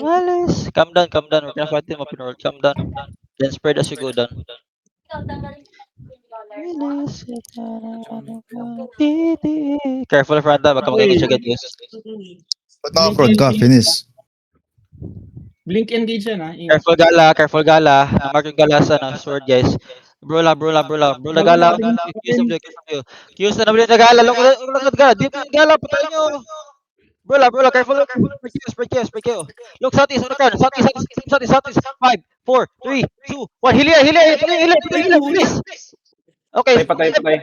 Malis. Calm down, calm down. We're gonna fight him up in world. Calm down. Then spread as you go down. Malis. Careful, Franta. Baka mag-engage agad, guys. Ba't naka-prod ka? Finish. Blink engage yan, ha? Ingat. Careful, Gala. Careful, Gala. Na-mark yung Gala sa sword, guys. Brola. Brola, Gala. Q's of you. Q's na nabili na Gala. Look, Gala. Deep yung Gala. Patay nyo. Brola. Careful. Spread kayo. Look, southeast. Southeast. 5, 4, 3, 2, 1. Hilia. Please. Okay. Patay na.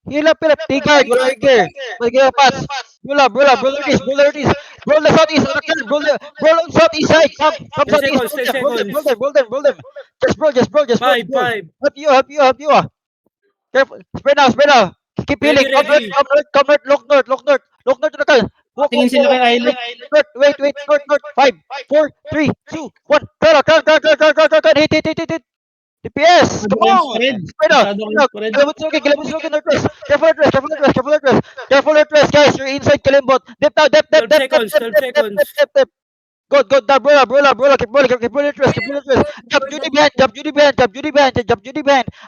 Hila, Philip. T-guard. Wala yung gear. Mag-gear pass. Brola. Ortiz. Roll the southeast. Roll on southeast side. Come southeast. Roll them. Just bro. 5. Help you. Careful. Spread now. Keep healing. Come north. Look north to the car. Tingin sila kay Island. Wait. North. 5, 4, 3, 2, 1. Turn. Hit. DPS. Come on. Spread out. Kilabutsukin. Northwest. Careful Northwest. Guys, you're inside Kalimbot. Dip now. 12 seconds. Good. Brola. Keep rolling Northwest. Jump Judy behind.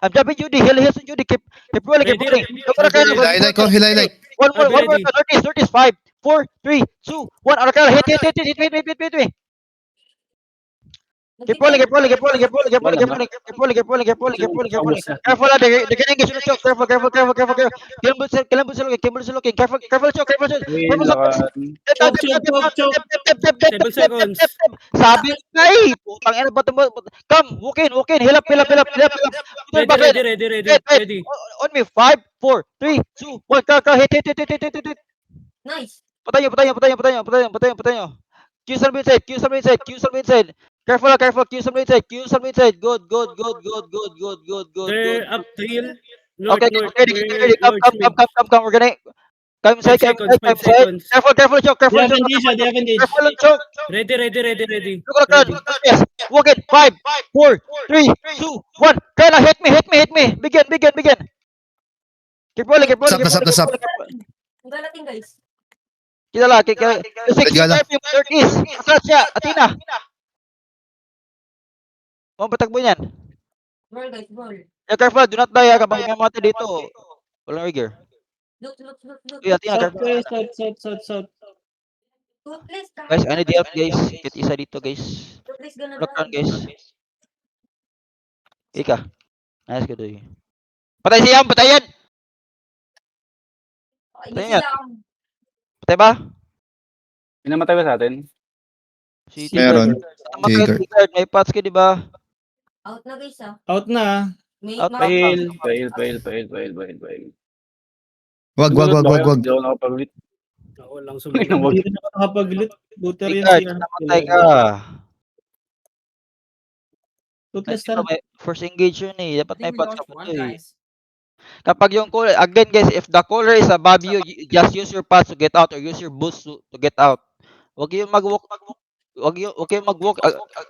I'm jumping Judy. Heal some Judy. Keep rolling. Hilay ko. One more. Northeast. 5, 4, 3, 2, 1. Arakala. Hit me. Keep rolling. Careful, they're getting engaged in the choke. Careful. Kilambut's looking. Careful, choke. Choke. 7 seconds. Sabi nga putang ina ba come, walk in. Hilap. Ready. On me. 5, 4, 3, 2, 1. Hit. Nice. Patay nyo. Q some inside. Careful. Q some inside. Good. They're up to heal. Okay, ready. Come. We're gonna come inside. 5 seconds. Careful, choke. They have engage. Careful, choke. Ready. Look at the crowd. Yes. Walk in. 5, 4, 3, 2, 1. Kayla, hit me. Begin. Keep rolling. Stop. Ang galating, guys. Kilala. 6, Gala. 30. Atras siya. Athena. Patagbo yan. Roll, guys. Careful, do not die kapag may mati dito. Walang rigor. Look. Athena, careful. South. Toothless, Guys, I need help, guys. Get isa dito, guys. Toothless gonna Lock down, run. guys. Ika. Nice, good. Patay siya, patayan! Easy lang. Patay ba? Pinamatay ba sa atin? Si Meron. Tigard. May pots ka, di ba? Out na, guys, Out na. May Out. Fail. Wag. Hindi ako nakapag-lit. Ako lang sumunod. Hindi na nakapag-lit. Buter yan Tigard, siya. namatay ka. Toothless Kasi na. may first engage yun eh. Dapat may pots ka po eh. Kapag yung caller, again guys, if the caller is above you, just use your pots to get out or use your boost to get out. Huwag yung mag-walk. Huwag yung mag-walk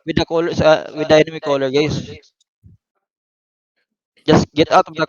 with the caller, with the enemy caller, guys. Just get out of the